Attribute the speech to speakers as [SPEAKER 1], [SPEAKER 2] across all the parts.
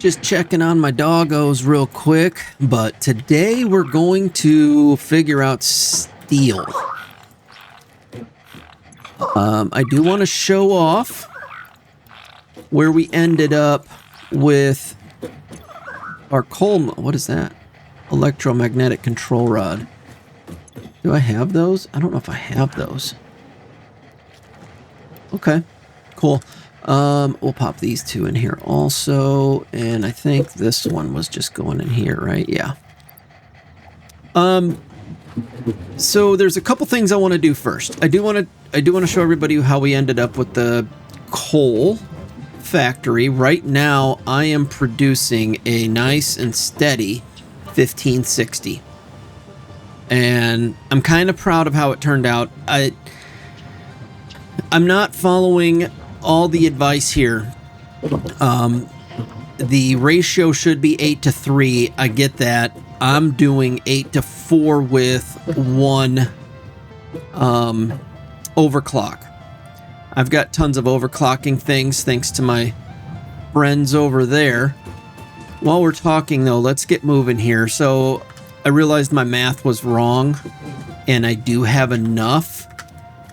[SPEAKER 1] Just checking on my doggos real quick, but today we're going to figure out steel. I do want to show off where we ended up with our coal. What is that? Electromagnetic control rod. Do I have those? I don't know if I have those. Okay, cool. We'll pop these two in here also, and I think this one was just going in here, right? Yeah. So there's a couple things I want to do first. I do want to show everybody how we ended up with the coal factory. Right now, I am producing a nice and steady 1560. And I'm kind of proud of how it turned out. I'm not following all the advice here. The ratio should be 8-3. I get that. I'm doing 8-4 with one overclock. I've got tons of overclocking things thanks to my friends over there. While we're talking though, let's get moving here. So I realized my math was wrong, and I do have enough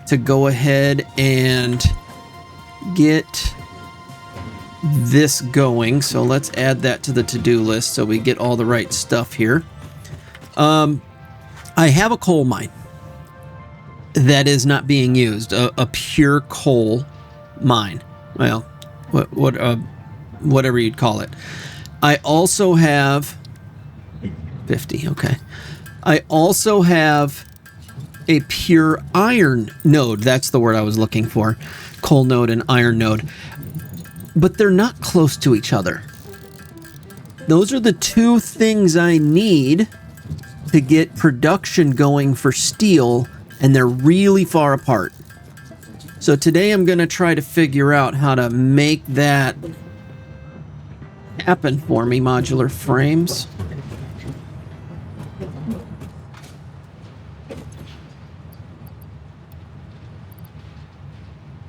[SPEAKER 1] to go ahead and get this going. So let's add that to the to-do list so we get all the right stuff here. I have a coal mine that is not being used, a pure coal mine. Well, whatever you'd call it. I also have 50. Okay. I also have a pure iron node. That's the word I was looking for. Coal node and iron node. But they're not close to each other. Those are the two things I need to get production going for steel, and they're really far apart. So today I'm going to try to figure out how to make that happen for me. Modular frames.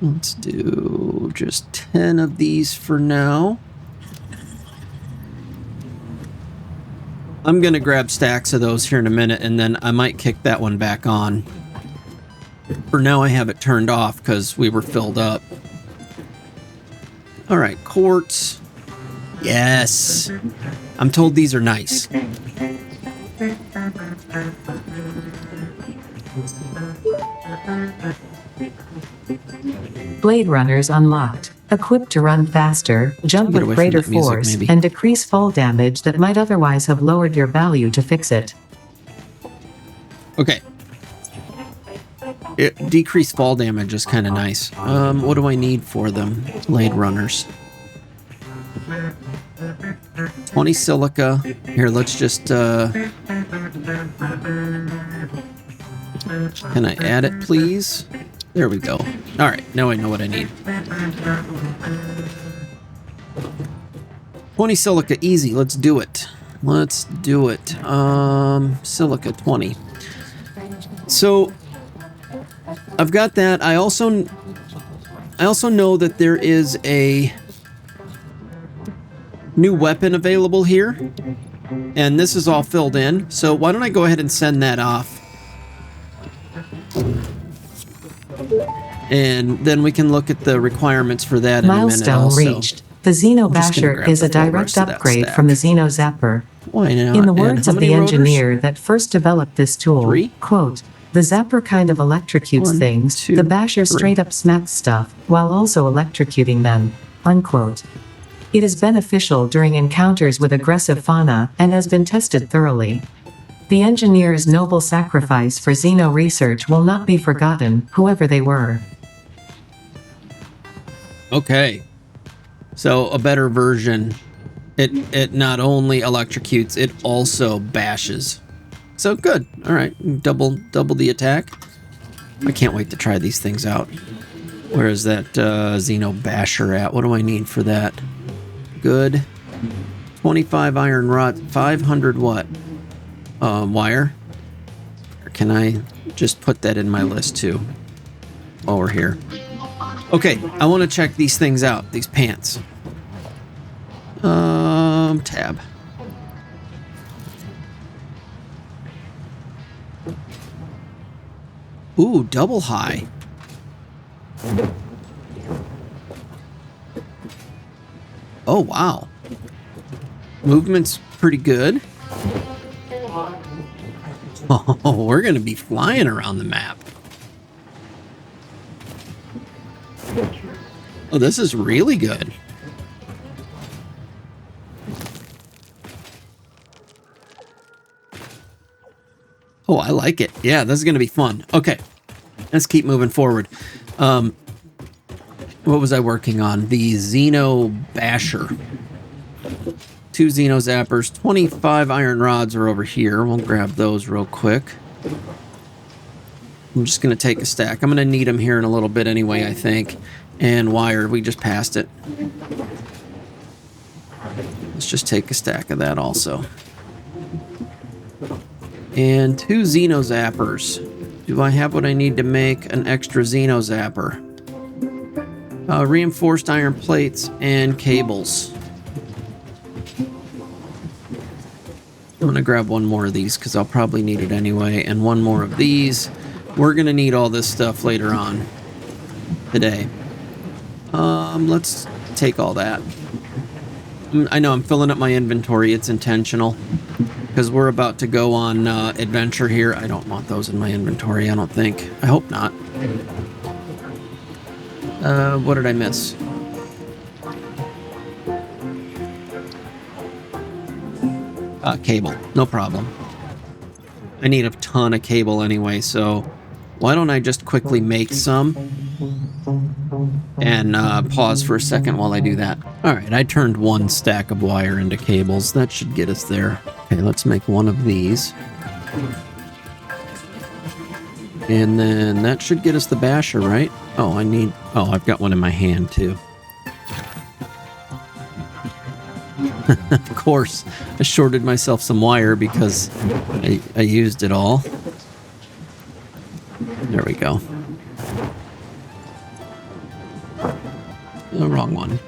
[SPEAKER 1] Let's do just 10 of these for now. I'm going to grab stacks of those here in a minute, and then I might kick that one back on. For now, I have it turned off because we were filled up. All right, quartz. Yes. I'm told these are nice.
[SPEAKER 2] Blade runners unlocked. Equipped to run faster, jump with greater force, and decrease fall damage that might otherwise have lowered your value to fix it.
[SPEAKER 1] Okay. Decreased fall damage is kind of nice. What do I need for them? Blade runners. 20 silica. Here, let's just... Can I add it, please? There we go. All right, now I know what I need. 20 silica, easy. Let's do it. Let's do it. Silica 20. So I've got that. I also know that there is a new weapon available here, and this is all filled in. So why don't I go ahead and send that off? And then we can look at the requirements for that in a minute also.
[SPEAKER 2] Milestone reached. The Zeno Basher is a direct upgrade from the Zeno Zapper.
[SPEAKER 1] Why not?
[SPEAKER 2] In the words of the engineer that first developed this tool,
[SPEAKER 1] 3?
[SPEAKER 2] quote, "The Zapper kind of electrocutes
[SPEAKER 1] 1,
[SPEAKER 2] things,
[SPEAKER 1] 2,
[SPEAKER 2] the Basher
[SPEAKER 1] 3.
[SPEAKER 2] straight up smacks stuff, while also electrocuting them," unquote. It is beneficial during encounters with aggressive fauna, and has been tested thoroughly. The engineer's noble sacrifice for Zeno research will not be forgotten, whoever they were.
[SPEAKER 1] Okay. So a better version. It not only electrocutes, it also bashes. So good. All right. Double the attack. I can't wait to try these things out. Where is that Zeno Basher at? What do I need for that? Good. 25 iron rod, 500 watt wire. Or can I just put that in my list too while we're here? Okay, I want to check these things out, these pants. Perform tab. Ooh, double high. Oh, wow. Movement's pretty good. Oh, we're going to be flying around the map. Oh, this is really good. Oh, I like it. Yeah, this is going to be fun. Okay, let's keep moving forward. What was I working on? The Zeno Basher. 2 Zeno zappers. 25 iron rods are over here. We'll grab those real quick. I'm just going to take a stack. I'm going to need them here in a little bit anyway, I think. And wire, we just passed it. Let's just take a stack of that also. And 2 Zeno zappers. Do I have what I need to make an extra Zeno zapper? Reinforced iron plates and cables. I'm going to grab one more of these because I'll probably need it anyway. And one more of these. We're going to need all this stuff later on today. Let's take all that. I know I'm filling up my inventory. It's intentional because we're about to go on adventure here. I don't want those in my inventory, I don't think. I hope not. What did I miss? Cable. No problem. I need a ton of cable anyway, so why don't I just quickly make some and pause for a second while I do that. All right, I turned 1 stack of wire into cables. That should get us there. Okay, let's make one of these. And then that should get us the basher, right? Oh, I've got one in my hand too. Of course, I shorted myself some wire because I used it all. There we go. The wrong one.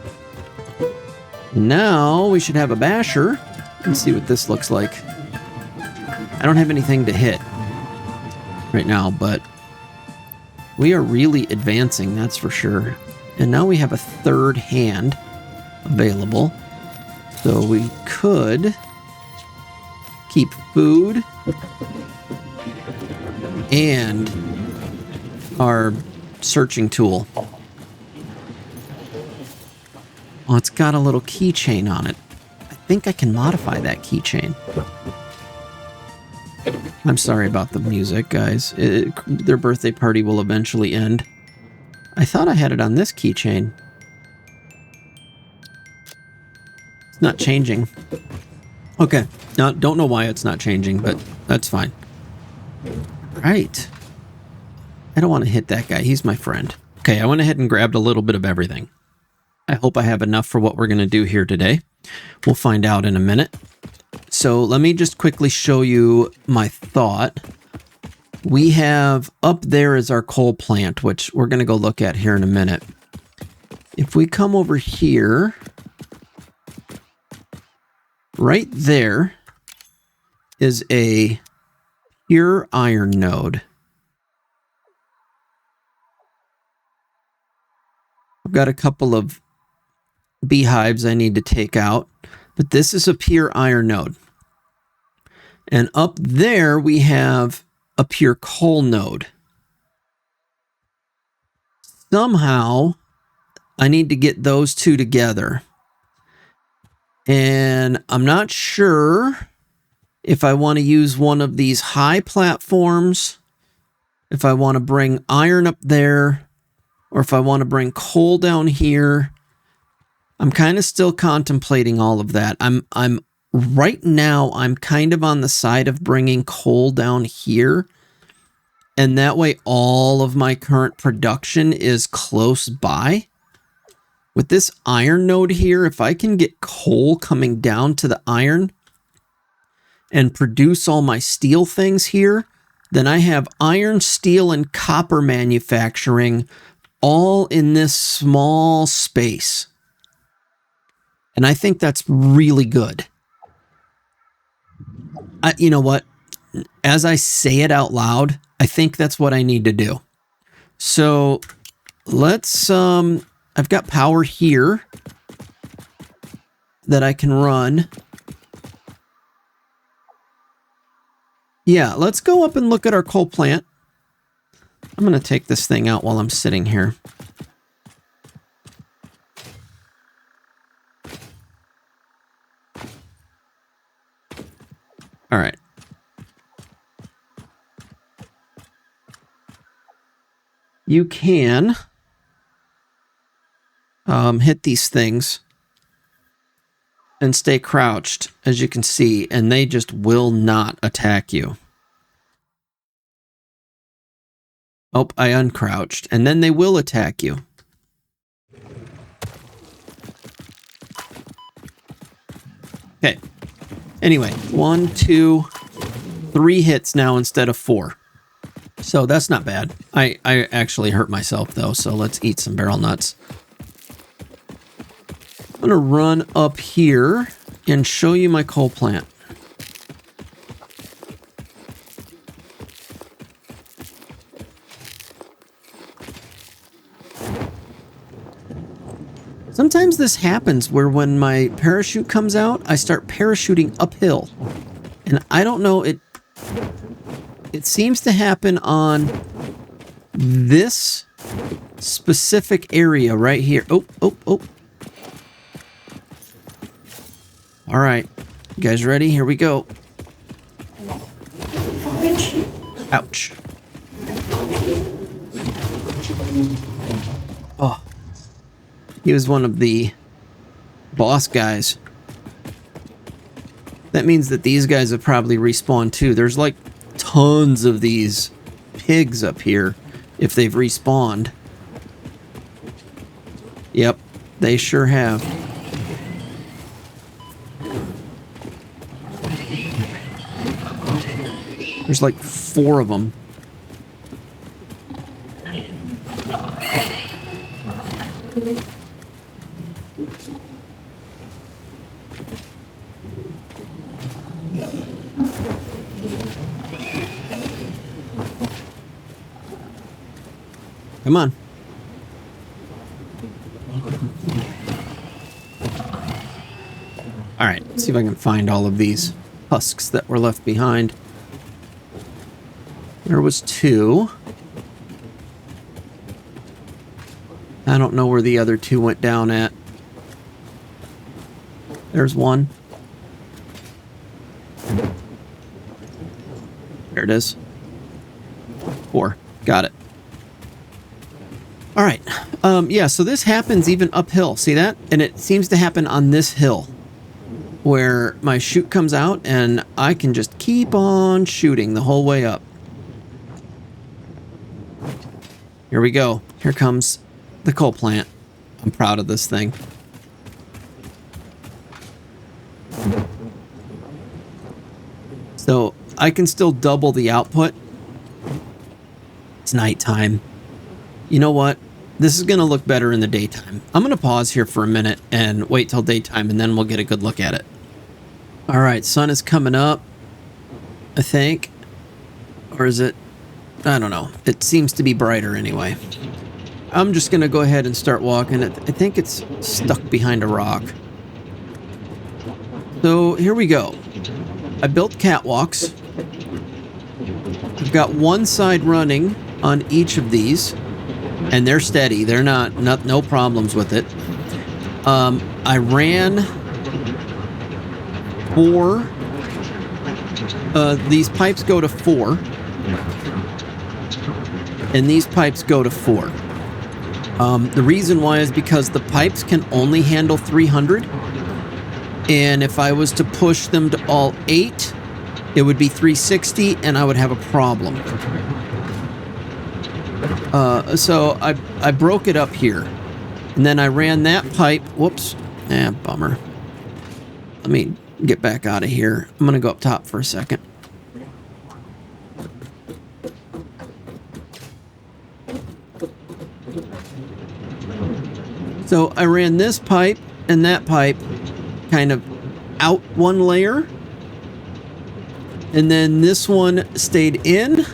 [SPEAKER 1] Now we should have a basher. Let's see what this looks like. I don't have anything to hit right now, but we are really advancing, that's for sure. And now we have a 3rd hand available. So we could keep food and our searching tool. Oh, it's got a little keychain on it. I think I can modify that keychain. I'm sorry about the music, guys. Their birthday party will eventually end. I thought I had it on this keychain. It's not changing. Okay. Now, don't know why it's not changing, but that's fine. Right. I don't want to hit that guy. He's my friend. Okay, I went ahead and grabbed a little bit of everything. I hope I have enough for what we're going to do here today. We'll find out in a minute. So let me just quickly show you my thought. We have up there is our coal plant, which we're going to go look at here in a minute. If we come over here, right there is a pure iron node. I've got a couple of beehives I need to take out, but this is a pure iron node. And up there we have a pure coal node. Somehow I need to get those two together. And I'm not sure if I want to use one of these high platforms, if I want to bring iron up there, or if I want to bring coal down here. I'm kind of still contemplating all of that. Right now, I'm kind of on the side of bringing coal down here. And that way, all of my current production is close by. With this iron node here, if I can get coal coming down to the iron and produce all my steel things here, then I have iron, steel, and copper manufacturing all in this small space. And I think that's really good. You know what? As I say it out loud, I think that's what I need to do. So let's, I've got power here that I can run. Yeah, let's go up and look at our coal plant. I'm going to take this thing out while I'm sitting here. All right. You can hit these things and stay crouched, as you can see, and they just will not attack you. Oh, I uncrouched, and then they will attack you. Okay. Anyway, 1, 2, 3 hits now instead of 4. So that's not bad. I actually hurt myself, though, so let's eat some barrel nuts. I'm going to run up here and show you my coal plant. Sometimes this happens where when my parachute comes out, I start parachuting uphill. And I don't know, it seems to happen on this specific area right here. Oh. All right. You guys ready? Here we go. Ouch. Oh. He was one of the boss guys. That means that these guys have probably respawned too. There's like tons of these pigs up here if they've respawned. Yep, they sure have. There's like 4 of them. Come on. All right, let's see if I can find all of these husks that were left behind. There was 2. I don't know where the other 2 went down at. There's 1. There it is. 4. Got it. All right. Yeah, so this happens even uphill. See that? And it seems to happen on this hill where my chute comes out and I can just keep on shooting the whole way up. Here we go. Here comes the coal plant. I'm proud of this thing. So I can still double the output. It's nighttime. You know what? This is going to look better in the daytime. I'm going to pause here for a minute and wait till daytime, and then we'll get a good look at it. All right, sun is coming up, I think. Or is it? I don't know. It seems to be brighter anyway. I'm just going to go ahead and start walking. I think it's stuck behind a rock. So here we go. I built catwalks. I've got one side running on each of these. And they're steady. They're not no problems with it. I ran 4. These pipes go to 4. And these pipes go to 4. The reason why is because the pipes can only handle 300. And if I was to push them to all 8, it would be 360 and I would have a problem. So I broke it up here, and then I ran that pipe. Whoops. Bummer. Let me get back out of here. I'm going to go up top for a second. So I ran this pipe and that pipe kind of out one layer. And then this one stayed in.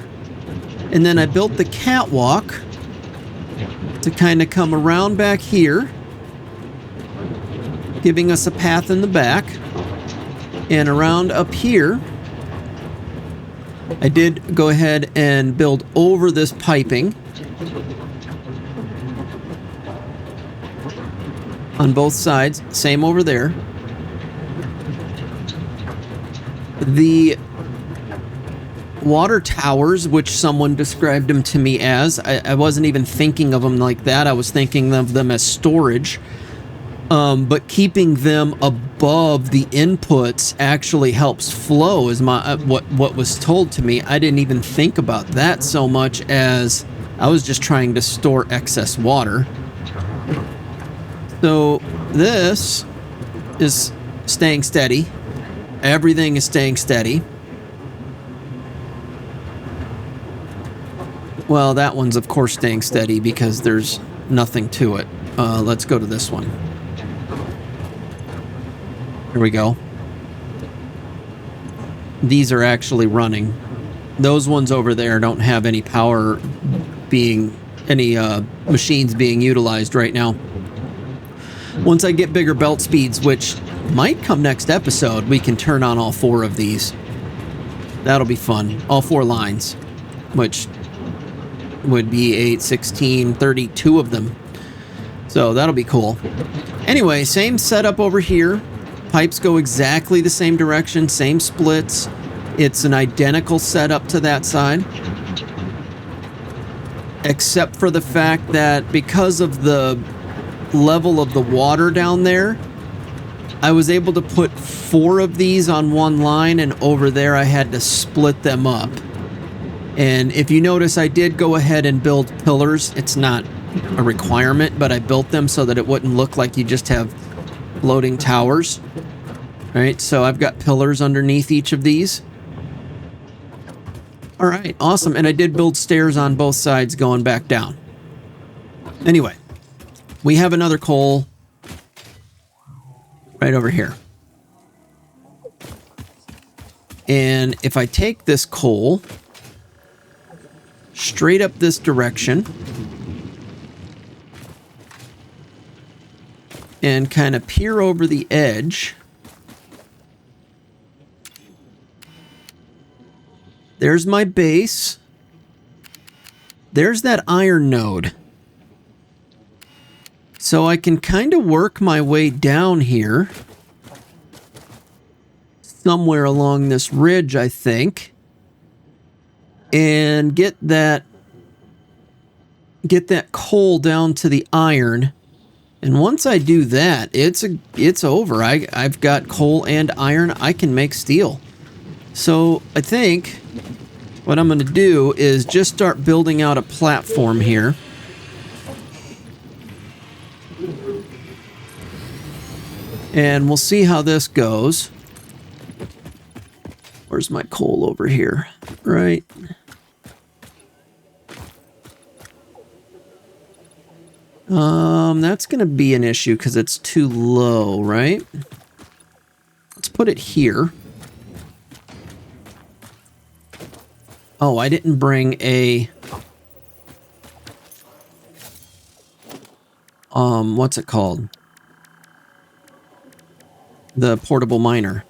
[SPEAKER 1] And then I built the catwalk to kind of come around back here, giving us a path in the back. And around up here, I did go ahead and build over this piping on both sides. Same over there. The water towers, which someone described them to me as, I wasn't even thinking of them like that. I was thinking of them as storage. But keeping them above the inputs actually helps flow, is what was told to me. I didn't even think about that so much as I was just trying to store excess water. So this is staying steady. Everything is staying steady. Well, that one's of course staying steady because there's nothing to it. Let's go to this one. Here we go. These are actually running. Those ones over there don't have any power being, any machines being utilized right now. Once I get bigger belt speeds, which might come next episode, we can turn on all 4 of these. That'll be fun. All 4 lines, which would be 8, 16, 32 of them. So that'll be cool. Anyway, same setup over here. Pipes go exactly the same direction, same splits. It's an identical setup to that side. Except for the fact that because of the level of the water down there, I was able to put 4 of these on one line, and over there I had to split them up. And if you notice, I did go ahead and build pillars. It's not a requirement, but I built them so that it wouldn't look like you just have floating towers. All right, so I've got pillars underneath each of these. All right, awesome. And I did build stairs on both sides going back down. Anyway, we have another coal right over here. And if I take this coal straight up this direction and kind of peer over the edge, there's my base. There's that iron node. So I can kind of work my way down here. Somewhere along this ridge, I think. And get that coal down to the iron. And once I do that, it's over. I've got coal and iron. I can make steel. So I think what I'm going to do is just start building out a platform here. And we'll see how this goes. Where's my coal over here? Right. That's going to be an issue because it's too low, right? Let's put it here. Oh, I didn't bring a... what's it called? The portable miner.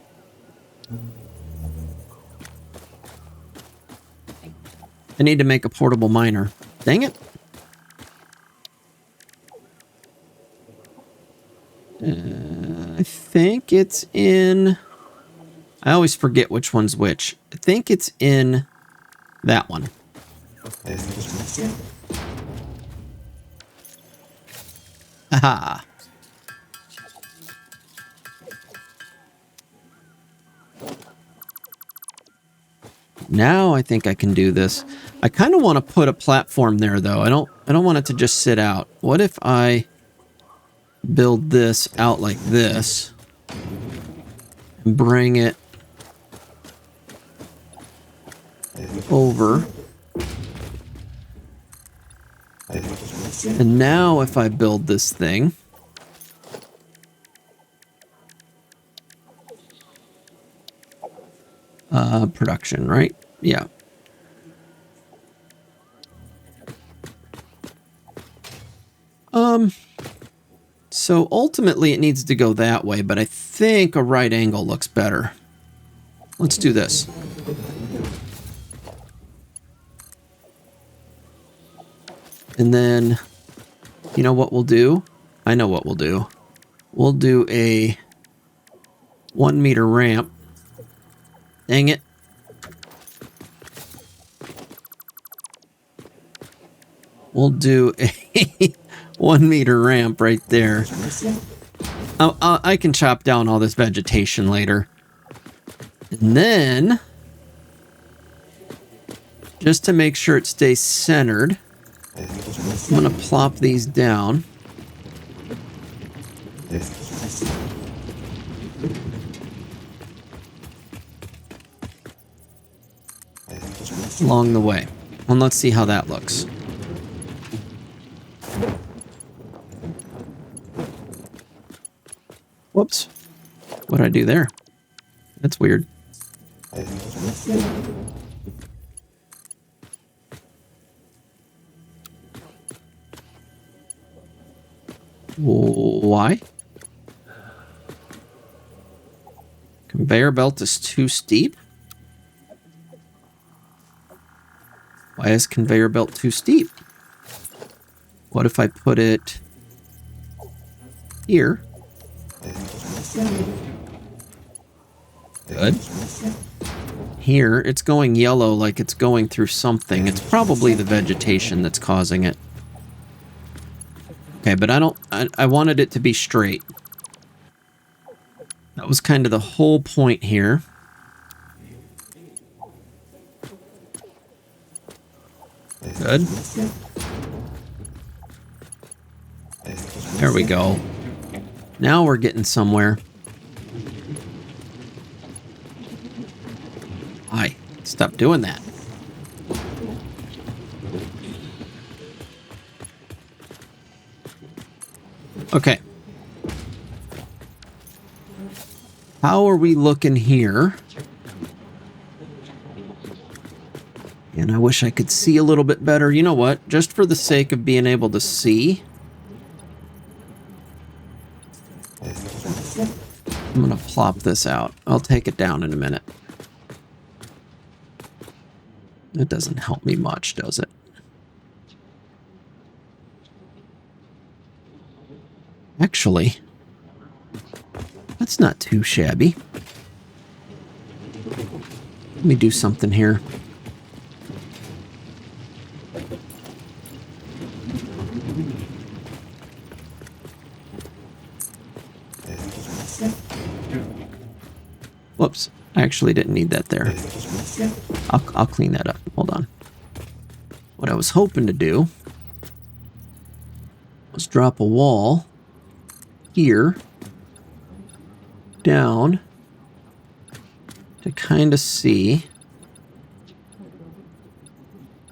[SPEAKER 1] I need to make a portable miner. Dang it. I think it's in... I always forget which one's which. I think it's in that one. Haha. Now I think I can do this. I kind of want to put a platform there though. I don't want it to just sit out. What if I build this out like this and bring it over? And now if I build this thing, Production, right? Yeah. So ultimately it needs to go that way, but I think a right angle looks better. Let's do this. And then, you know what we'll do? I know what we'll do. We'll do a 1 meter ramp. Dang it. We'll do a 1 meter ramp right there. I can chop down all this vegetation later. And then, just to make sure it stays centered, I'm going to plop these down. Along the way. And let's see how that looks. Whoops. What did I do there? That's weird. Why? Conveyor belt is too steep? Why is conveyor belt too steep? What if I put it here? Good. Here, it's going yellow like it's going through something. It's probably the vegetation that's causing it. Okay, but I wanted it to be straight. That was kind of the whole point here. Good. There we go. Now we're getting somewhere. Why? Stop doing that. Okay. How are we looking here? And I wish I could see a little bit better. You know what? Just for the sake of being able to see, I'm going to plop this out. I'll take it down in a minute. It doesn't help me much, does it? Actually, that's not too shabby. Let me do something here. Whoops, I actually didn't need that there. I'll clean that up. Hold on. What I was hoping to do was drop a wall here down to kind of see.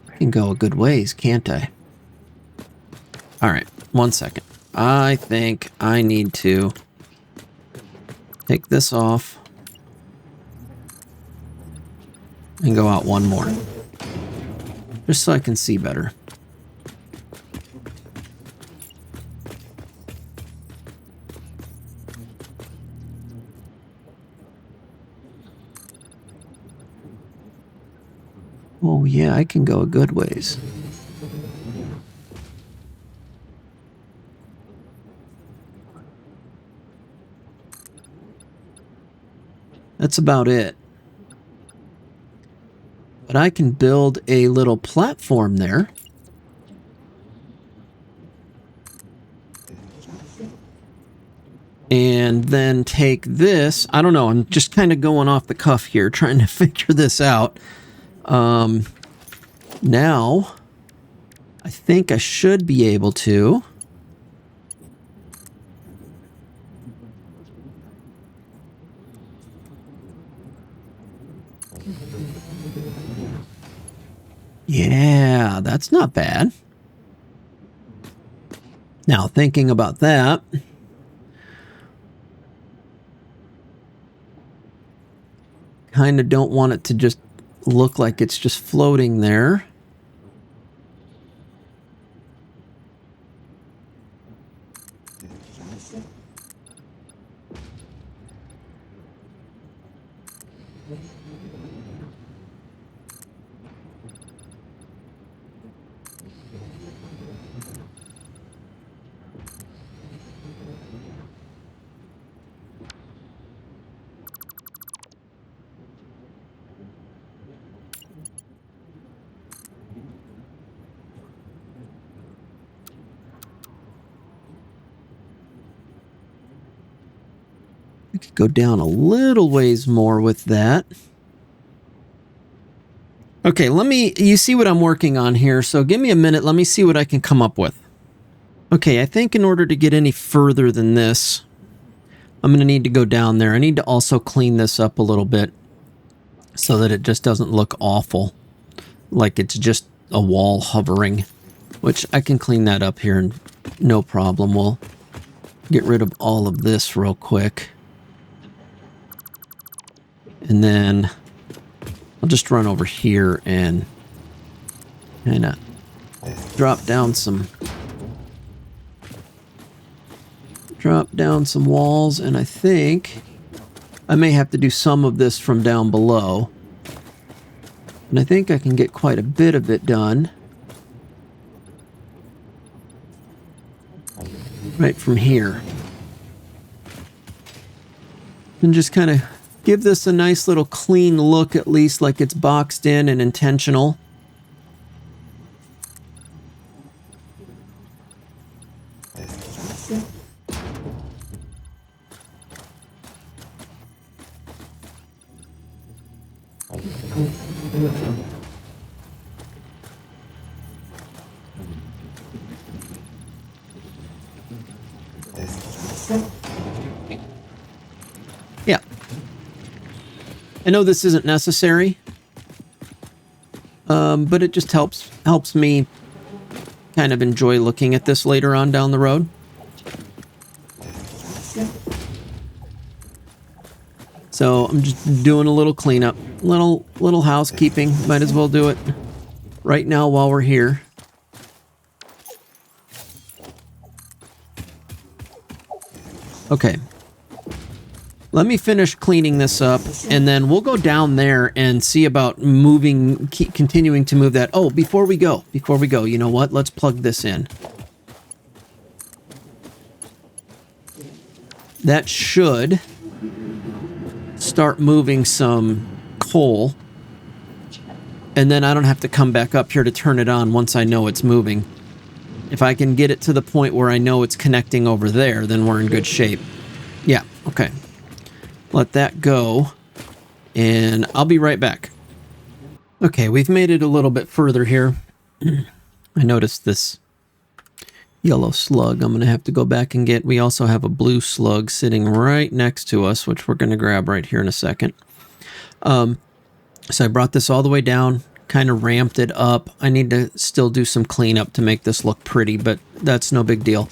[SPEAKER 1] I can go a good ways, can't I? All right, 1 second. I think I need to take this off and go out one more, just so I can see better. Oh yeah, I can go a good ways. That's about it. But I can build a little platform there. And then take this. I don't know, I'm just kind of going off the cuff here, trying to figure this out. Now, I think I should be able to. Yeah, that's not bad. Now, thinking about that, kind of don't want it to just look like it's just floating there. I could go down a little ways more with that. Okay, you see what I'm working on here, so give me a minute, let me see what I can come up with. Okay, I think in order to get any further than this, I'm going to need to go down there. I need to also clean this up a little bit so that it just doesn't look awful, like it's just a wall hovering, which I can clean that up here and no problem. We'll get rid of all of this real quick. And then I'll just run over here and kind of drop down some walls, and I think I may have to do some of this from down below. And I think I can get quite a bit of it done right from here. And just kind of give this a nice little clean look, at least like it's boxed in and intentional. Yeah. I know this isn't necessary, but it just helps me kind of enjoy looking at this later on down the road. So I'm just doing a little cleanup, little housekeeping. Might as well do it right now while we're here. Okay. Let me finish cleaning this up, and then we'll go down there and see about continuing to move that. Oh, before we go, you know what? Let's plug this in. That should start moving some coal, and then I don't have to come back up here to turn it on once I know it's moving. If I can get it to the point where I know it's connecting over there, then we're in good shape. Yeah, okay. Let that go, and I'll be right back. Okay, we've made it a little bit further here. I noticed this yellow slug I'm going to have to go back and get. We also have a blue slug sitting right next to us, which we're going to grab right here in a second. So I brought this all the way down, kind of ramped it up. I need to still do some cleanup to make this look pretty, but that's no big deal.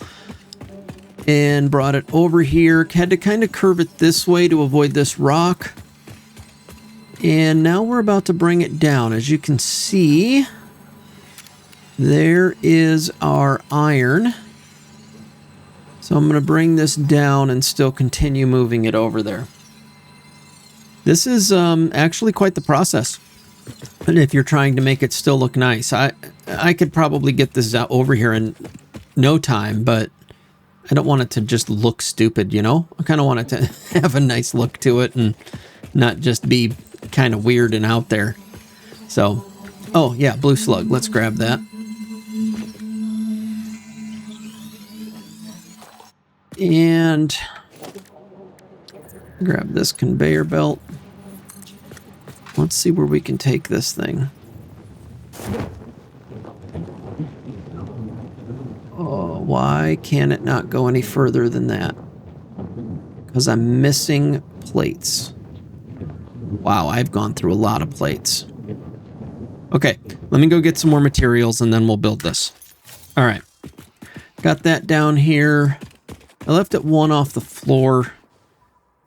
[SPEAKER 1] And brought it over here. Had to kind of curve it this way to avoid this rock. And now we're about to bring it down. As you can see, there is our iron. So I'm going to bring this down and still continue moving it over there. This is actually quite the process. And if you're trying to make it still look nice, I could probably get this out over here in no time, but I don't want it to just look stupid, you know? I kind of want it to have a nice look to it and not just be kind of weird and out there. So, oh yeah, blue slug. Let's grab that. And grab this conveyor belt. Let's see where we can take this thing. Oh, why can it not go any further than that? Because I'm missing plates. Wow, I've gone through a lot of plates. Okay, let me go get some more materials and then we'll build this. All right, got that down here. I left it one off the floor.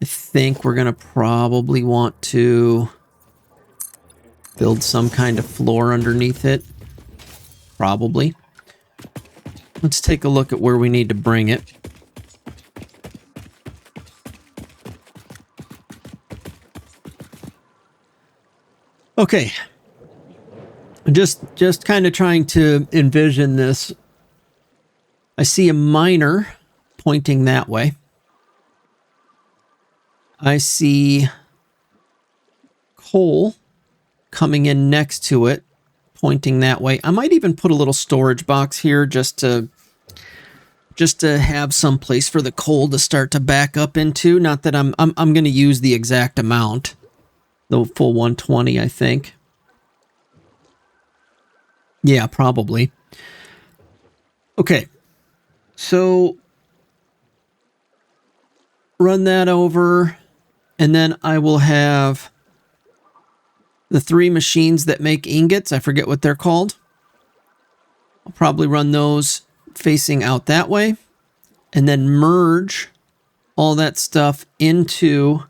[SPEAKER 1] I think we're going to probably want to build some kind of floor underneath it. Probably. Let's take a look at where we need to bring it. Okay. Just kind of trying to envision this. I see a miner pointing that way. I see coal coming in next to it, pointing that way. I might even put a little storage box here just to have some place for the coal to start to back up into. Not that I'm going to use the exact amount, the full 120, I think. Yeah, probably. Okay, so run that over, and then I will have the 3 machines that make ingots. I forget what they're called. I'll probably run those facing out that way, and then merge all that stuff into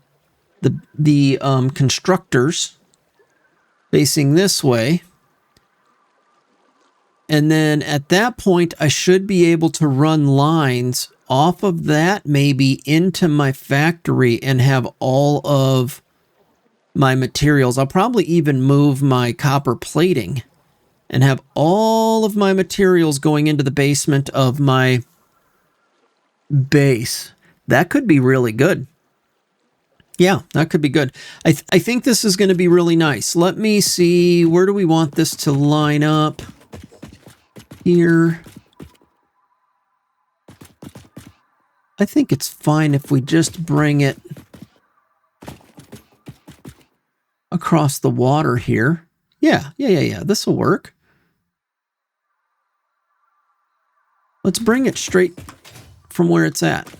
[SPEAKER 1] the constructors facing this way. And then at that point, I should be able to run lines off of that, maybe into my factory, and have all of my materials. I'll probably even move my copper plating and have all of my materials going into the basement of my base. That could be really good. Yeah, that could be good. I think this is going to be really nice. Let me see. Where do we want this to line up? Here. I think it's fine if we just bring it across the water here. Yeah. This will work. Let's bring it straight from where it's at.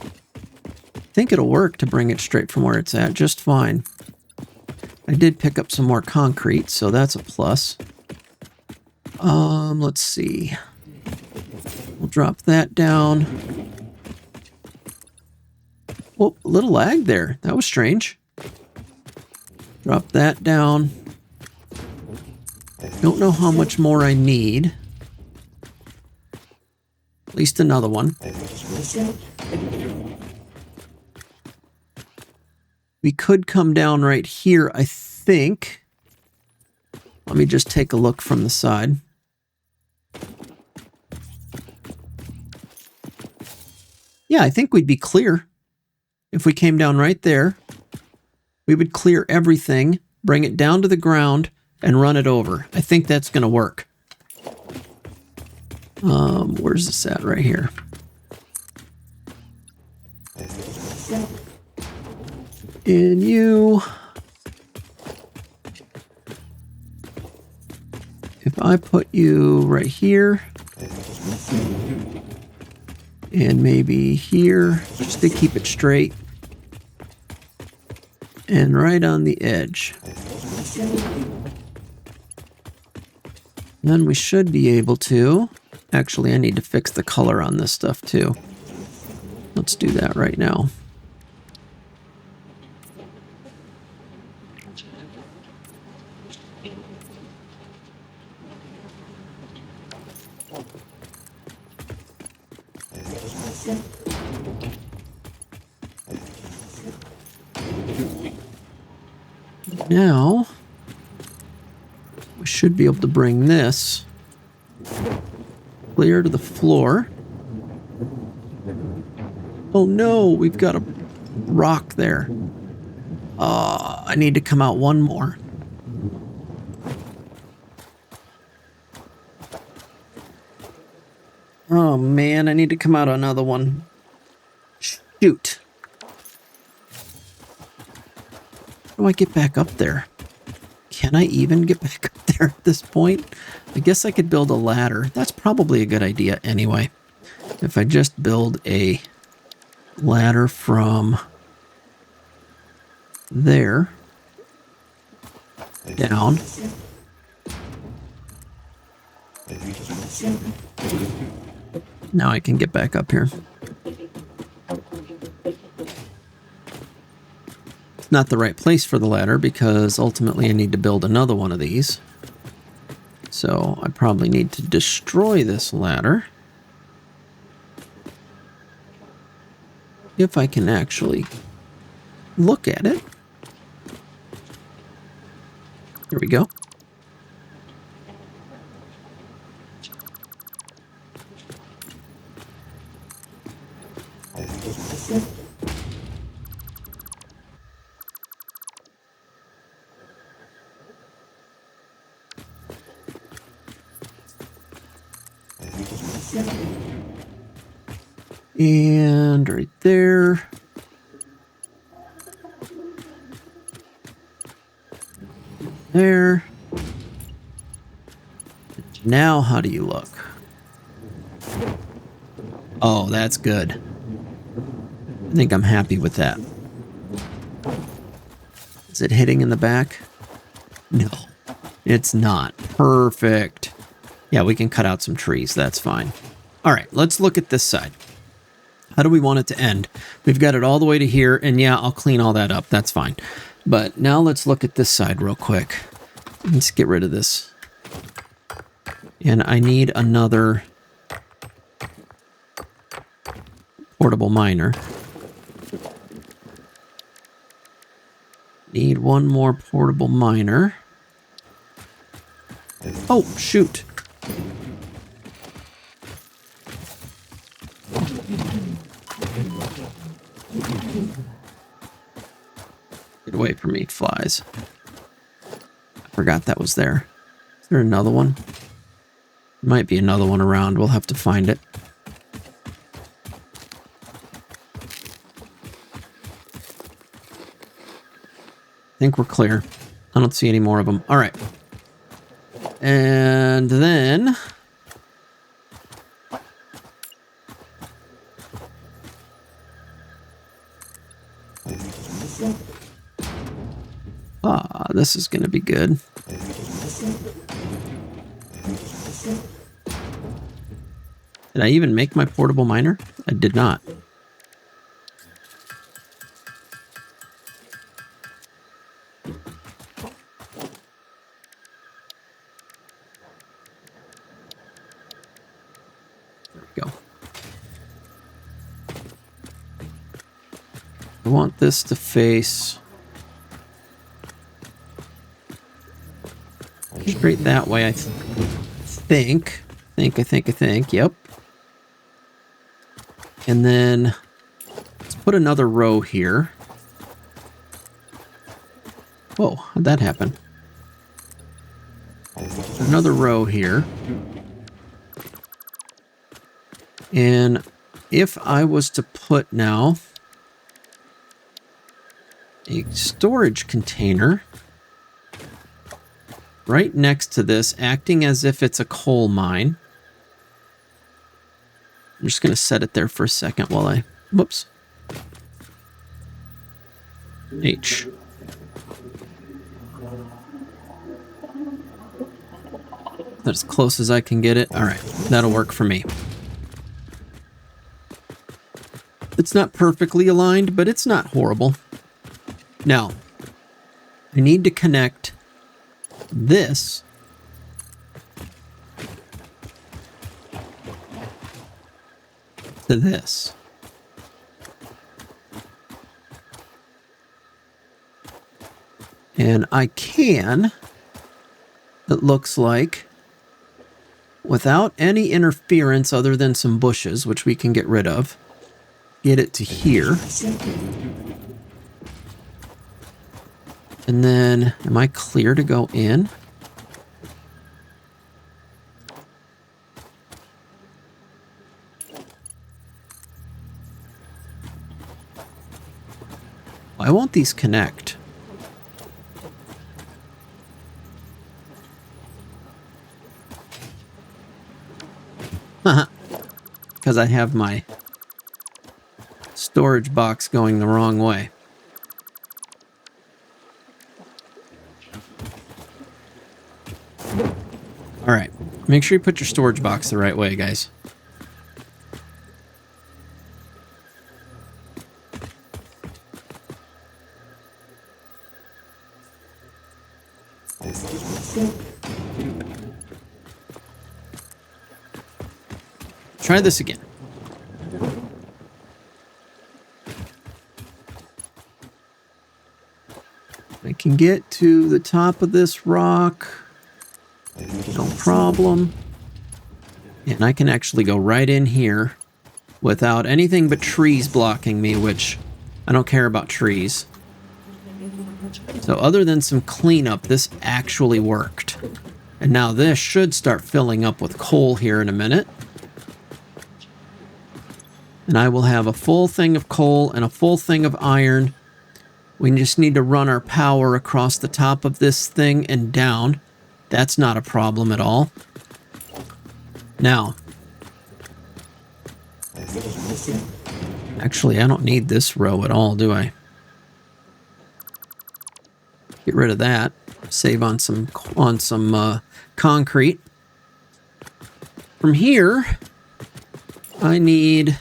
[SPEAKER 1] I think it'll work to bring it straight from where it's at just fine. I did pick up some more concrete, so that's a plus. Let's see. We'll drop that down. Whoa, a little lag there. That was strange. Drop that down. Don't know how much more I need. At least another one. We could come down right here, I think. Let me just take a look from the side. Yeah, I think we'd be clear. If we came down right there, we would clear everything, bring it down to the ground, and run it over. I think that's going to work. Where's this at? Right here. And you... If I put you right here, and maybe here, just to keep it straight, and right on the edge. Then we should be able to... Actually, I need to fix the color on this stuff too. Let's do that right now. Now, we should be able to bring this clear to the floor. Oh no, we've got a rock there. I need to come out one more. Oh man, I need to come out another one. Shoot. How do I get back up there? Can I even get back up there at this point? I guess I could build a ladder. That's probably a good idea anyway. If I just build a ladder from there down. Now I can get back up here. Not the right place for the ladder because ultimately I need to build another one of these. So I probably need to destroy this ladder. If I can actually look at it. Here we go. And right there. There. Now, how do you look? Oh, that's good. I think I'm happy with that. Is it hitting in the back? No, it's not. Perfect. Yeah, we can cut out some trees. That's fine. All right, let's look at this side. How do we want it to end? We've got it all the way to here, and yeah, I'll clean all that up. That's fine. But now let's look at this side real quick. Let's get rid of this. And I need another portable miner. Need one more portable miner. Oh, shoot. Get away from me, flies. I forgot that was there. Is there another one? Might be another one around. We'll have to find it. I think we're clear. I don't see any more of them. All right. And then... this is going to be good. Did I even make my portable miner? I did not. There we go. I want this to face straight that way, I think. Yep. And then let's put another row here. Whoa, how'd that happen? Another row here. And if I was to put now a storage container right next to this, acting as if it's a coal mine. I'm just going to set it there for a second while I... Whoops. H. That's as close as I can get it. All right, that'll work for me. It's not perfectly aligned, but it's not horrible. Now, I need to connect this to this. And I can, it looks like, without any interference other than some bushes, which we can get rid of, get it to here. And then, am I clear to go in? Why won't these connect? Because I have my storage box going the wrong way. All right, make sure you put your storage box the right way, guys. Try this again. I can get to the top of this rock. No problem. And I can actually go right in here without anything but trees blocking me, which I don't care about trees. So other than some cleanup, this actually worked. And now this should start filling up with coal here in a minute. And I will have a full thing of coal and a full thing of iron. We just need to run our power across the top of this thing and down. That's not a problem at all. Now, actually, I don't need this row at all, do I? Get rid of that. Save on some concrete. From here, I need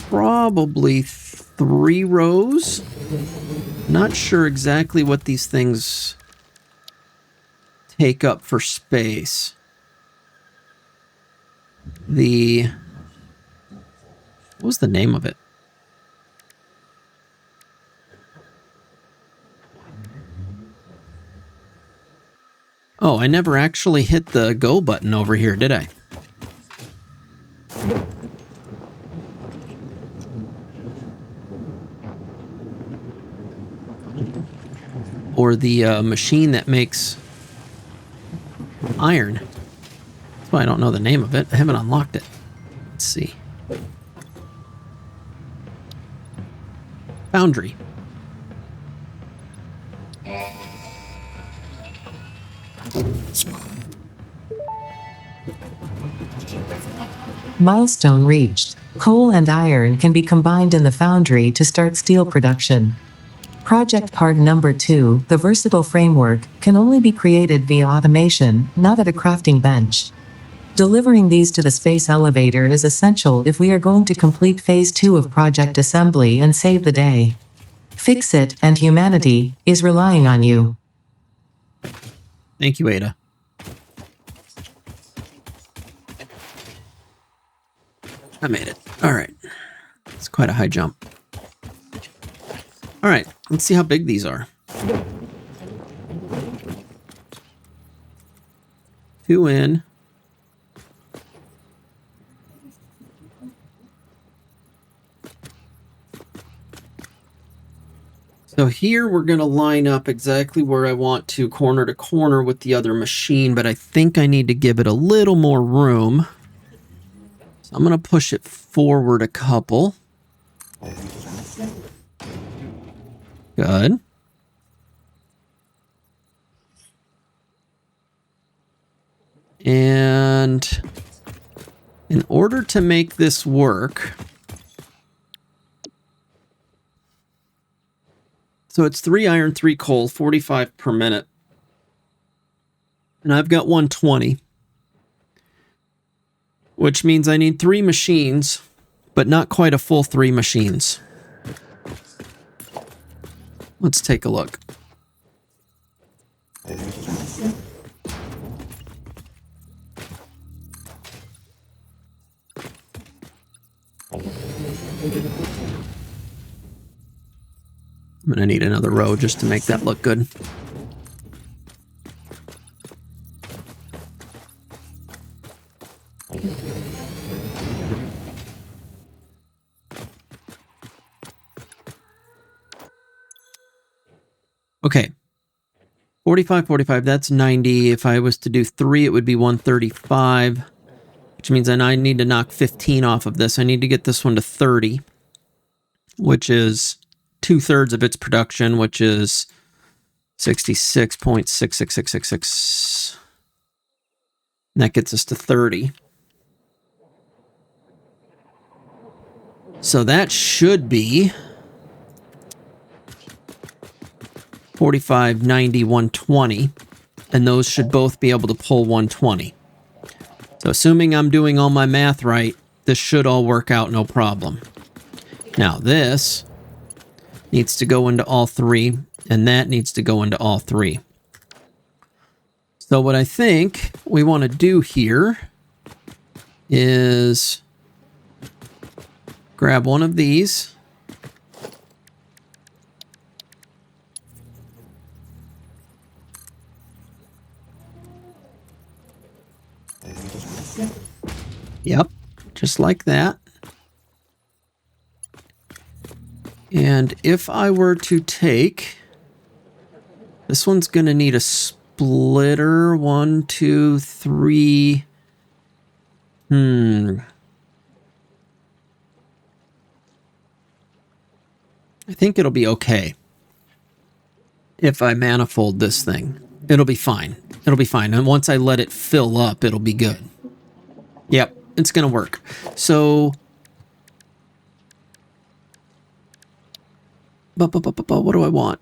[SPEAKER 1] probably 3 rows. Not sure exactly what these things take up for space. What was the name of it? Oh, I never actually hit the go button over here, did I? Or the machine that makes iron. That's why I don't know the name of it. I haven't unlocked it. Let's see. Foundry.
[SPEAKER 2] Milestone reached. Coal and iron can be combined in the foundry to start steel production. Project part number 2, the versatile framework, can only be created via automation, not at a crafting bench. Delivering these to the space elevator is essential if we are going to complete phase 2 of project assembly and save the day. Fix it, and humanity is relying on you.
[SPEAKER 1] Thank you, Ada. I made it. All right. It's quite a high jump. All right, let's see how big these are. 2 in. So here we're going to line up exactly where I want to corner with the other machine, but I think I need to give it a little more room. So I'm going to push it forward a couple. Good. And in order to make this work, so it's 3 iron, 3 coal, 45 per minute. And I've got 120, which means I need 3 machines, but not quite a full 3 machines. Let's take a look. I'm going to need another row just to make that look good. Okay. 45, 45, that's 90. If I was to do 3, it would be 135, which means I need to knock 15 off of this. I need to get this one to 30, which is 2/3 of its production, which is 66.66666. And that gets us to 30. So that should be 45, 90, 120. And those should both be able to pull 120. So assuming I'm doing all my math right, This should all work out no problem. Now this needs to go into all three, and that needs to go into all three. So what I think we want to do here is grab one of these. Yep, just like that. And if I were to take... This one's going to need a splitter. 1, 2, 3. I think it'll be okay. If I manifold this thing, it'll be fine. It'll be fine. And once I let it fill up, it'll be good. Yep, it's going to work. So... What do I want?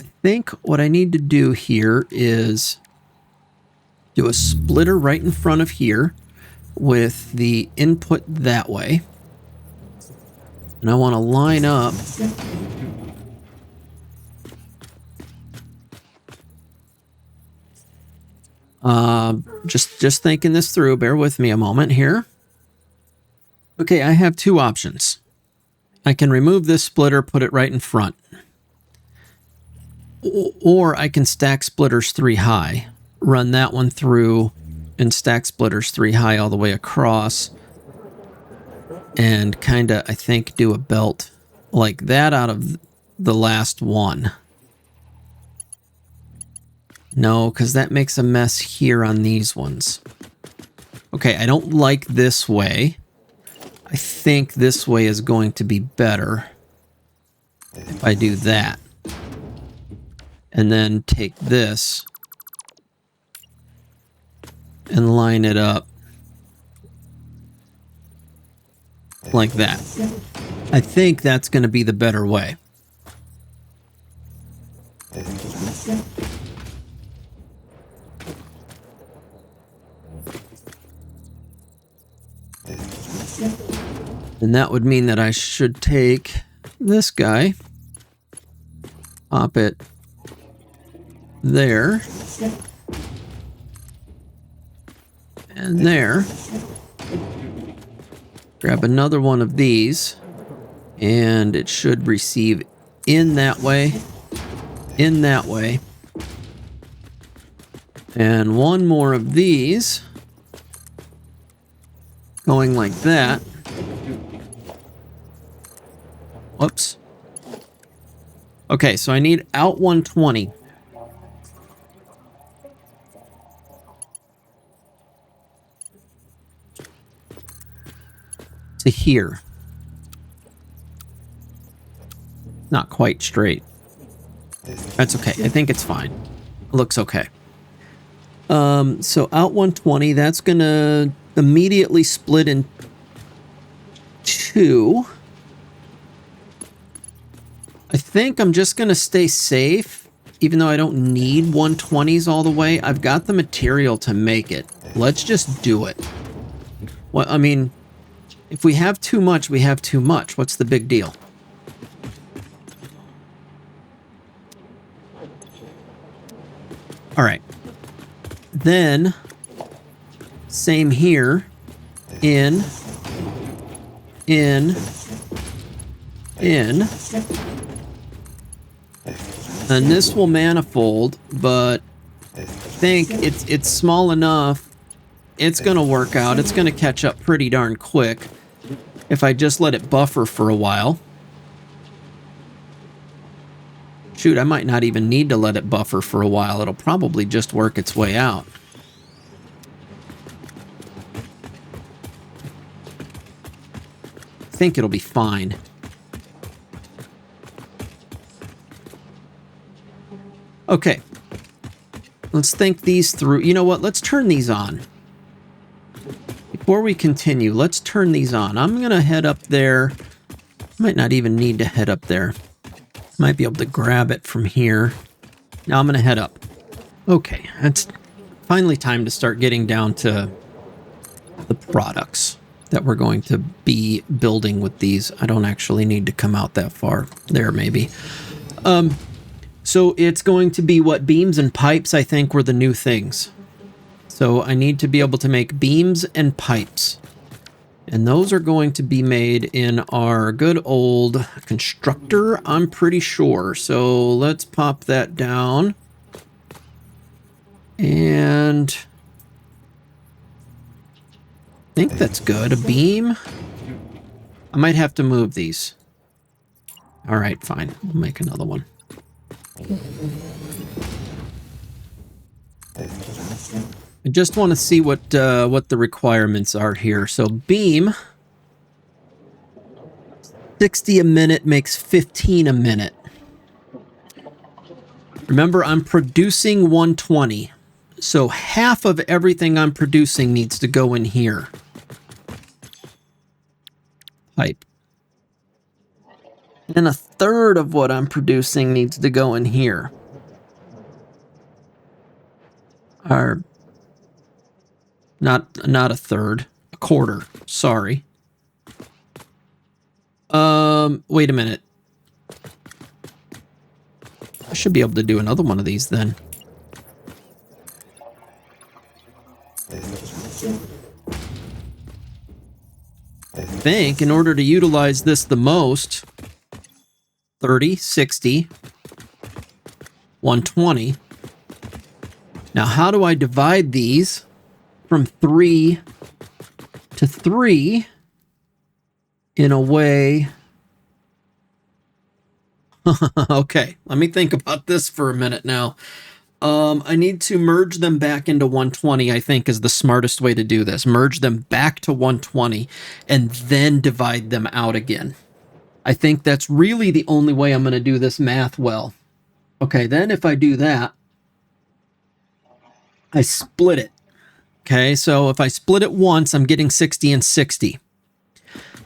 [SPEAKER 1] I think what I need to do here is do a splitter right in front of here with the input that way. And I want to line up just thinking this through. Bear with me a moment here. Okay, I have two options. I can remove this splitter, put it right in front. Or I can stack splitters 3 high, run that one through, and stack splitters 3 high all the way across. And kind of, I think, do a belt like that out of the last one. No, because that makes a mess here on these ones. Okay, I don't like this way. I think this way is going to be better if I do that. And then take this and line it up like that. I think that's going to be the better way. And that would mean that I should take this guy, pop it there, and there. Grab another one of these, and it should receive in that way, and one more of these, going like that. Whoops. Okay, so I need out 120. To here. Not quite straight. That's okay. I think it's fine. It looks okay. So out 120, that's gonna immediately split in 2. I think I'm just going to stay safe, even though I don't need 120s all the way. I've got the material to make it. Let's just do it. Well, I mean, if we have too much, we have too much. What's the big deal? All right. Then, same here. In. And this will manifold, but I think it's small enough. It's going to work out. It's going to catch up pretty darn quick if I just let it buffer for a while. Shoot, I might not even need to let it buffer for a while. It'll probably just work its way out. I think it'll be fine. Okay, let's think these through. You know what? Let's turn these on. Before we continue, let's turn these on. I'm going to head up there. Might not even need to head up there. Might be able to grab it from here. Now I'm going to head up. Okay, it's finally time to start getting down to the products. that we're going to be building with these. I don't actually need to come out that far. There, maybe. So it's going to be what? Beams and pipes, I think, were the new things. So I need to be able to make beams and pipes. And those are going to be made in our good old constructor, I'm pretty sure. So let's pop that down. And I think that's good. A beam. I might have to move these. All right, fine. We'll make another one. I just want to see what the requirements are here. So beam, 60 a minute makes 15 a minute. Remember, I'm producing 120. So half of everything I'm producing needs to go in here. Pipe. And a third of what I'm producing needs to go in here. Or not a third, a quarter. Sorry. Wait a minute. I should be able to do another one of these then. I think in order to utilize this the most, 30, 60, 120. Now, how do I divide these from 3 to 3 in a way? Okay, let me think about this for a minute now. I need to merge them back into 120, I think, is the smartest way to do this. Merge them back to 120 and then divide them out again. I think that's really the only way I'm going to do this math well. Okay, then if I do that, I split it. Okay, so if I split it once, I'm getting 60 and 60.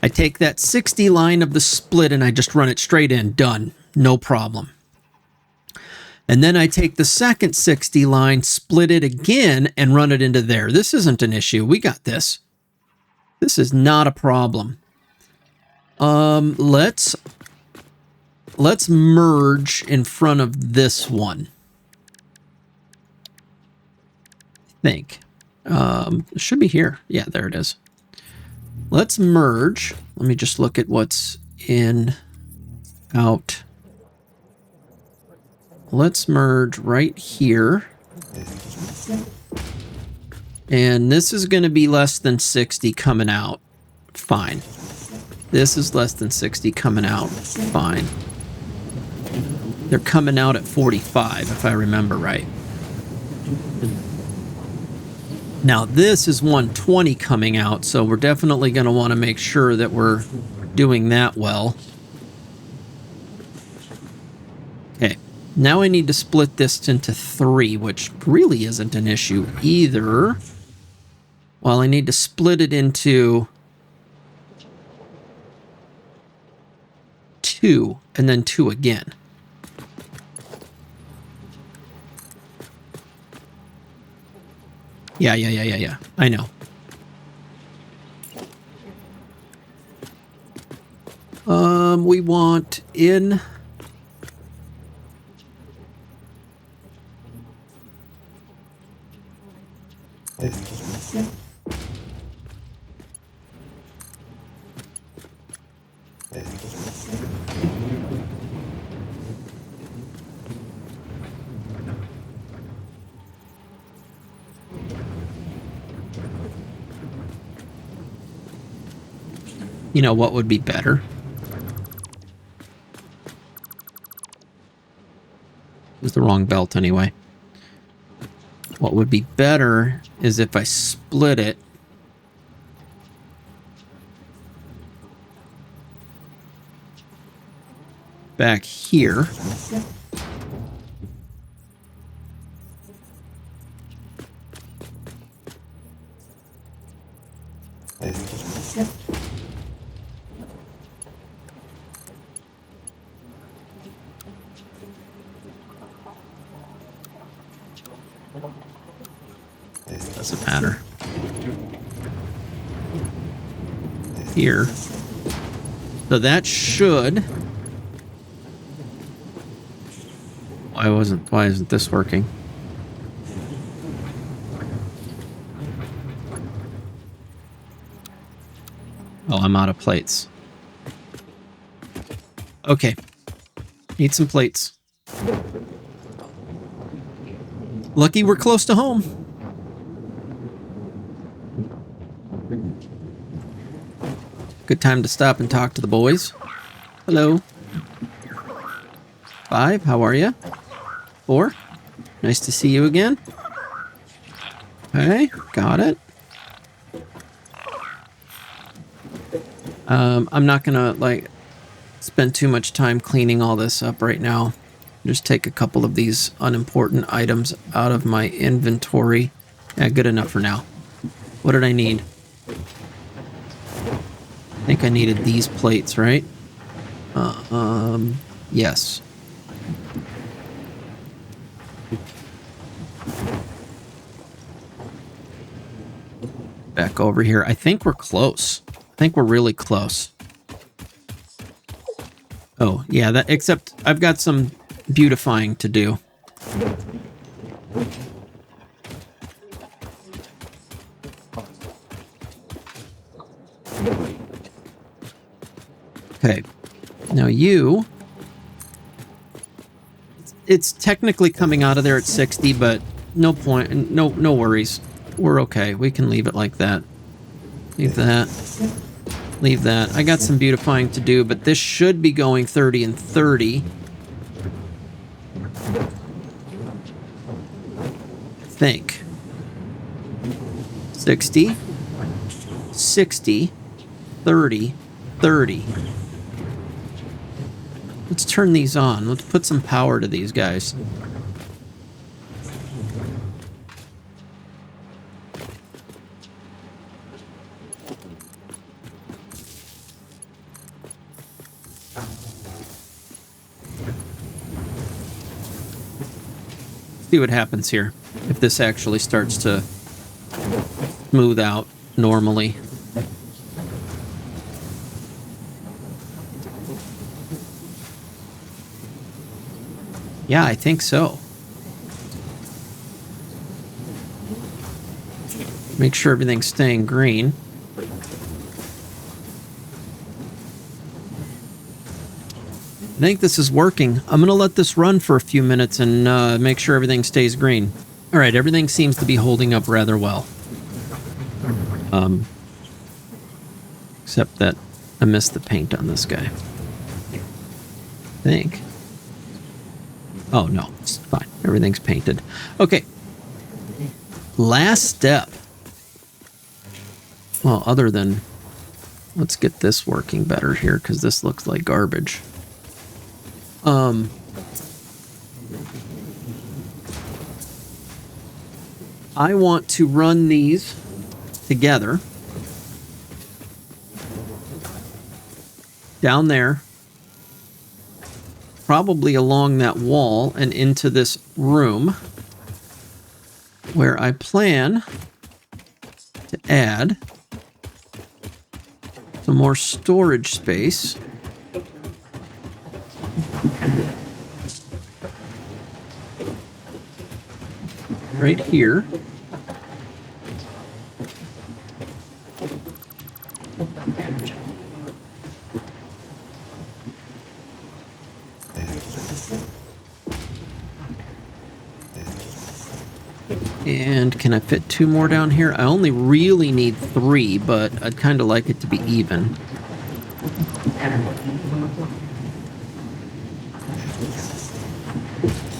[SPEAKER 1] I take that 60 line of the split and I just run it straight in. Done. No problem. And then I take the second 60 line, split it again, and run it into there. This isn't an issue. We got this. This is not a problem. Let's merge in front of this one. I think. It should be here. Yeah, there it is. Let's merge. Let me just look at what's in, out. Let's merge right here. And this is going to be less than 60 coming out. Fine. This is less than 60 coming out. Fine. They're coming out at 45, if I remember right. Now, this is 120 coming out, so we're definitely going to want to make sure that we're doing that well. Okay. Now I need to split this into 3, which really isn't an issue either. Well, I need to split it into 2, and then 2 again. Yeah. I know. We want in... You know what would be better? It was the wrong belt anyway. What would be better is if I split it back here. Doesn't matter. here. So that should... Why isn't this working? Oh, I'm out of plates. Okay. Need some plates. Lucky we're close to home. Good time to stop and talk to the boys. Hello. 5, how are you? 4, nice to see you again. Okay, got it. I'm not gonna, like, spend too much time cleaning all this up right now. Just take a couple of these unimportant items out of my inventory. Yeah, good enough for now. What did I need? I think I needed these plates, right? Yes. Back over here. I think we're close. I think we're really close. Oh, yeah, that, except I've got some beautifying to do. Okay. Now you... It's technically coming out of there at 60, but no point, no worries. We're okay. We can leave it like that. Leave that. Leave that. I got some beautifying to do, but this should be going 30 and 30. I think. 60. 60. 30. 30. Let's turn these on. Let's put some power to these guys. See what happens here if this actually starts to smooth out normally. Yeah, I think so. Make sure everything's staying green. I think this is working. I'm going to let this run for a few minutes and make sure everything stays green. All right, everything seems to be holding up rather well. Except that I missed the paint on this guy. I think. Oh, no, it's fine. Everything's painted. Okay. Last step. Well, other than... Let's get this working better here, because this looks like garbage. I want to run these together. Down there. Probably along that wall and into this room. Where I plan to add some more storage space. Right here. And can I fit 2 more down here? I only really need 3, but I'd kind of like it to be even.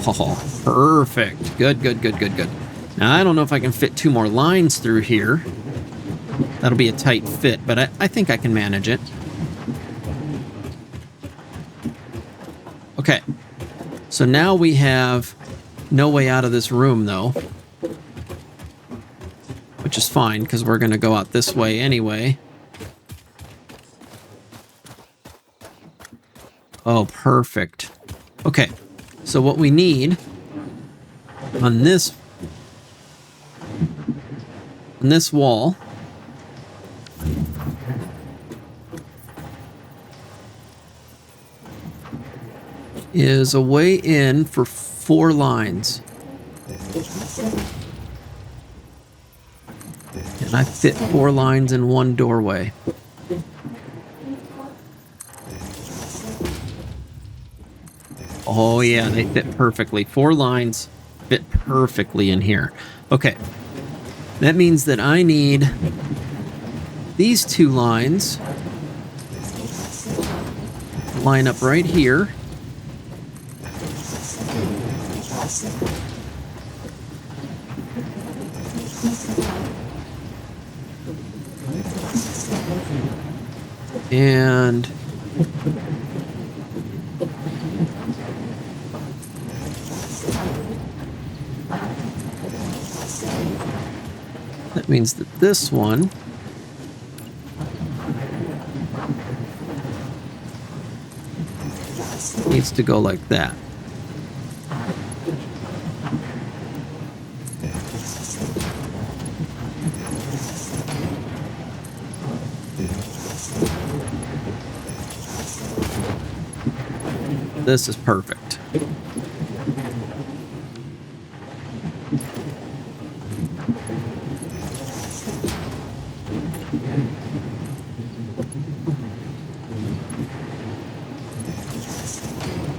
[SPEAKER 1] Oh, perfect. Good, good, good, good, good. Now, I don't know if I can fit 2 more lines through here. That'll be a tight fit, but I think I can manage it. Okay. So now we have no way out of this room, though. Which is fine, because we're going to go out this way anyway. Oh, perfect. Okay. So what we need on this wall is a way in for 4 lines. And I fit 4 lines in one doorway. Oh yeah, they fit perfectly. 4 lines fit perfectly in here. Okay. That means that I need these 2 lines to line up right here. And that means that this one needs to go like that. This is perfect.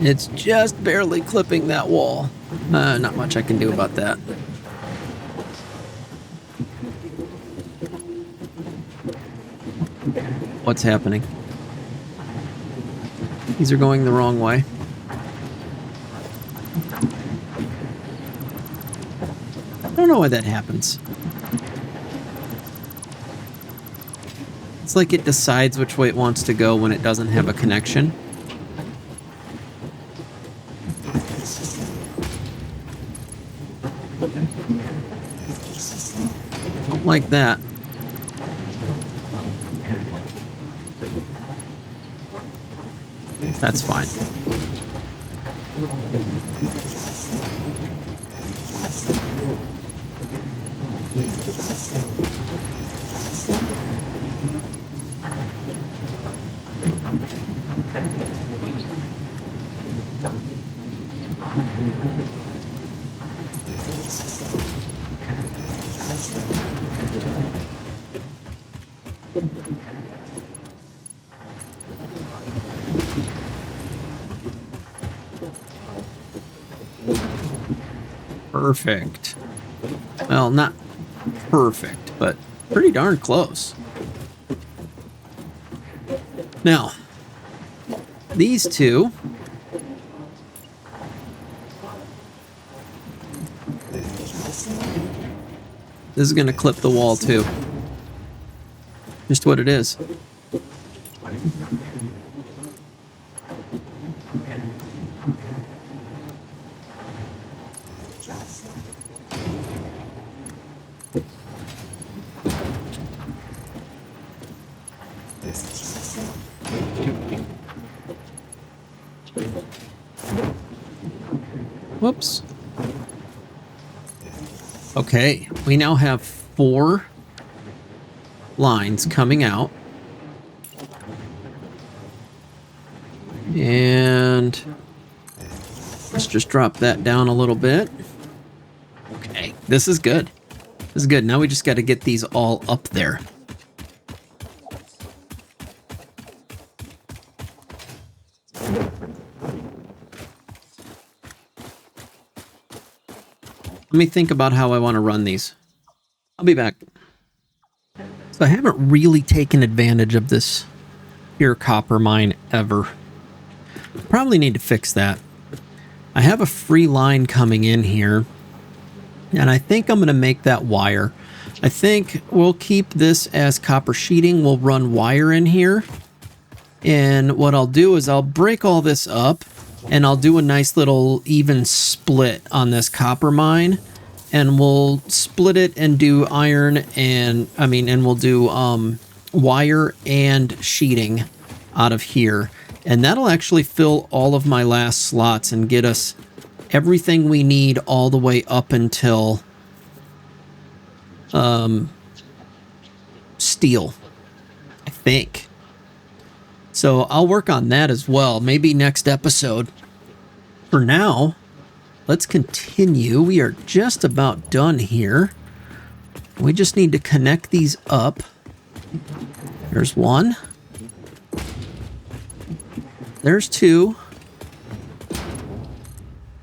[SPEAKER 1] It's just barely clipping that wall. Not much I can do about that. What's happening? These are going the wrong way. I don't know why that happens. It's like it decides which way it wants to go when it doesn't have a connection. Don't like that. That's fine. Perfect. Well, not perfect, but pretty darn close. Now, these two this is going to clip the wall too. Just what it is. Whoops. Okay, we now have 4 lines coming out. And let's just drop that down a little bit. Okay, this is good. This is good. Now we just got to get these all up there. Let me think about how I want to run these. I'll be back. So I haven't really taken advantage of this pure copper mine ever. Probably need to fix that. I have a free line coming in here, and I think I'm going to make that wire. I think we'll keep this as copper sheeting. We'll run wire in here. And what I'll do is I'll break all this up, and I'll do a nice little even split on this copper mine, and we'll split it and do iron and we'll do wire and sheeting out of here, and that'll actually fill all of my last slots and get us everything we need all the way up until steel, I think. So I'll work on that as well. Maybe next episode for now, let's continue. We are just about done here. We just need to connect these up. There's one. There's two.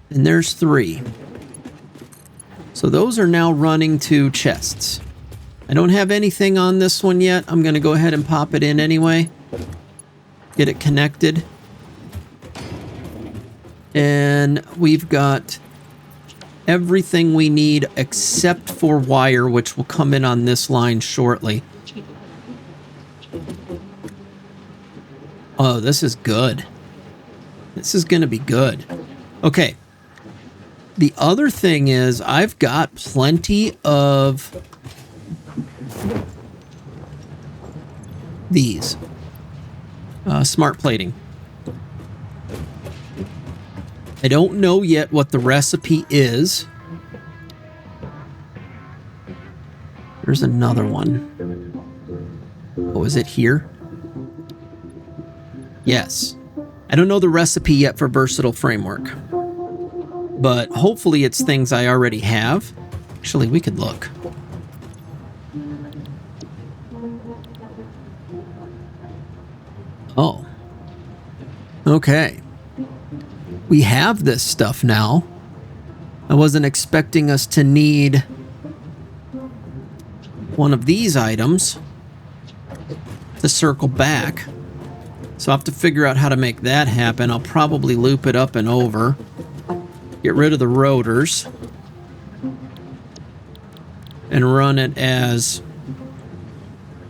[SPEAKER 1] And there's three. So those are now running to chests. I don't have anything on this one yet. I'm going to go ahead and pop it in anyway. Get it connected. And we've got everything we need except for wire, which will come in on this line shortly. Oh, this is good. This is going to be good. Okay. The other thing is I've got plenty of these smart plating. I don't know yet what the recipe is. There's another one. Oh, is it here? Yes. I don't know the recipe yet for Versatile Framework, but hopefully it's things I already have. Actually, we could look. Oh. Okay. We have this stuff now. I wasn't expecting us to need one of these items to circle back. So I'll have to figure out how to make that happen. I'll probably loop it up and over. Get rid of the rotors. And run it as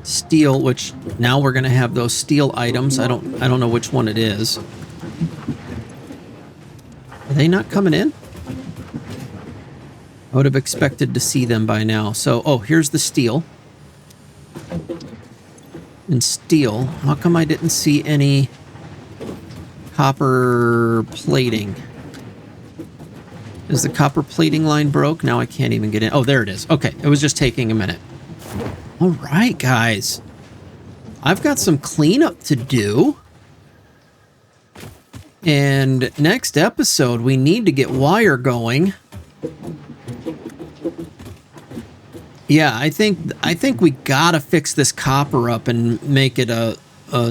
[SPEAKER 1] steel, which now we're going to have those steel items. I don't know which one it is. Are they not coming in? I would have expected to see them by now. So, oh, here's the steel. And steel. How come I didn't see any copper plating? Is the copper plating line broke? Now I can't even get in. Oh, there it is. Okay, it was just taking a minute. All right, guys. I've got some cleanup to do. And next episode, we need to get wire going. Yeah, I think we gotta fix this copper up and make it a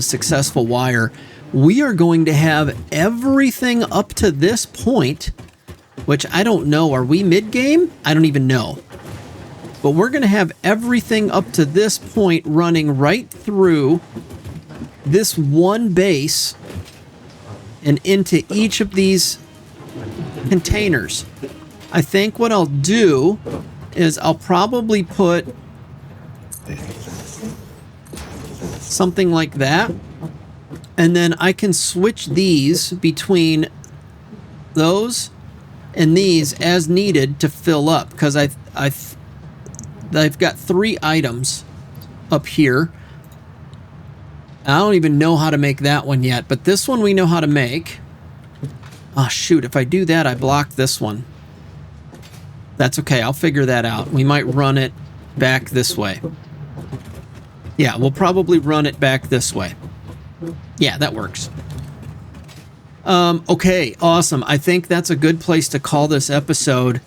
[SPEAKER 1] successful wire. We are going to have everything up to this point, which I don't know. Are we mid-game? I don't even know. But we're going to have everything up to this point running right through this one base and into each of these containers. I think what I'll do is I'll probably put something like that, and then I can switch these between those and these as needed to fill up, because I've got 3 items up here. I don't even know how to make that one yet, but this one we know how to make. Oh, shoot. If I do that, I block this one. That's okay. I'll figure that out. We might run it back this way. Yeah, we'll probably run it back this way. Yeah, that works. Okay, awesome. I think that's a good place to call this episode.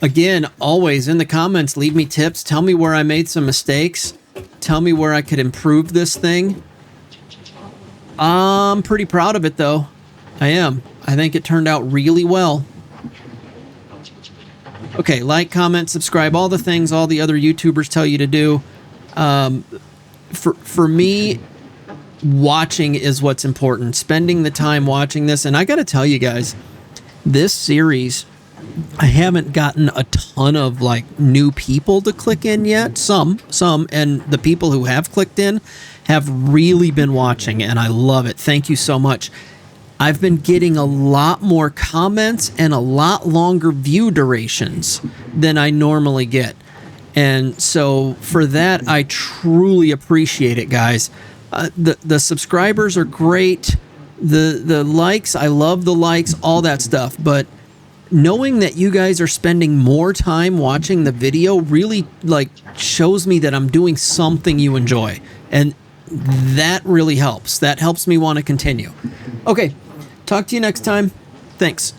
[SPEAKER 1] Again, always in the comments, leave me tips. Tell me where I made some mistakes. Tell me where I could improve this thing. I'm pretty proud of it, though. I am. I think it turned out really well. Okay, like, comment, subscribe, all the things all the other YouTubers tell you to do. For me, watching is what's important. Spending the time watching this. And I got to tell you guys, this series, I haven't gotten a ton of new people to click in yet. Some, and the people who have clicked in have really been watching, and I love it. Thank you so much. I've been getting a lot more comments and a lot longer view durations than I normally get. And so for that, I truly appreciate it, guys. The subscribers are great. The likes, I love the likes, all that stuff. But knowing that you guys are spending more time watching the video really shows me that I'm doing something you enjoy. And that really helps. That helps me want to continue. Okay, talk to you next time. Thanks.